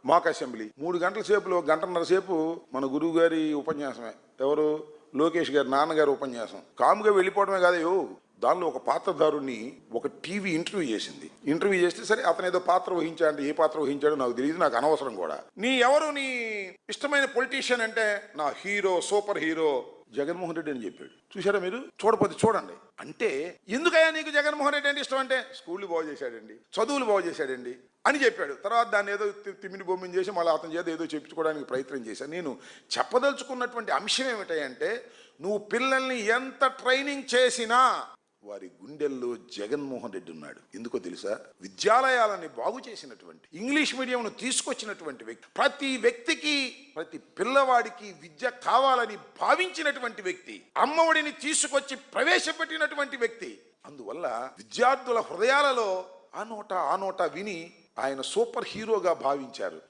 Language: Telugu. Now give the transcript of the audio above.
మాక్ అసెంబ్లీ 3 గంటల సేపులో గంటన్నర సేపు మన గురువు గారి ఉపన్యాసమే. ఎవరు? లోకేష్ గారి నాన్నగారి ఉపన్యాసం. కాముగా వెళ్ళిపోవడమే కాదు, దానిలో ఒక పాత్రధారుని ఒక టీవీ ఇంటర్వ్యూ చేసింది. ఇంటర్వ్యూ చేస్తే సరే అతను ఏదో పాత్ర వహించాడు, ఏ పాత్ర వహించాడో నాకు తెలియదు, నాకు అనవసరం కూడా. నీ ఇష్టమైన పొలిటీషియన్ అంటే నా hero, super hero Jaganmohan Reddy అని చెప్పాడు. చూసారా మీరు? చూడపోతే చూడండి. అంటే ఎందుకయ్యా నీకు జగన్మోహన్ రెడ్డి అంటే ఇష్టం అంటే, స్కూళ్ళు బాగు చేశాడండి, చదువులు బాగు చేశాడండి అని చెప్పాడు. తర్వాత దాన్ని ఏదో తిమ్మిని బొమ్మిని చేసి మళ్ళీ అతని చేత ఏదో చెప్పుకోవడానికి ప్రయత్నం చేశాను. నేను చెప్పదలుచుకున్నటువంటి అంశం ఏమిటంటే, నువ్వు పిల్లల్ని ఎంత ట్రైనింగ్ చేసినా వారి గుండెల్లో జగన్మోహన్ రెడ్డి ఉన్నాడు. ఎందుకో తెలుసా? విద్యాలయాలని బాగు చేసినటువంటి, ఇంగ్లీష్ మీడియంను తీసుకొచ్చినటువంటి వ్యక్తి, ప్రతి వ్యక్తికి, ప్రతి పిల్లవాడికి విద్య కావాలని భావించినటువంటి వ్యక్తి, అమ్మఒడిని తీసుకొచ్చి ప్రవేశపెట్టినటువంటి వ్యక్తి. అందువల్ల విద్యార్థుల హృదయాలలో ఆ నోట విని ఆయన సూపర్ హీరోగా భావించారు.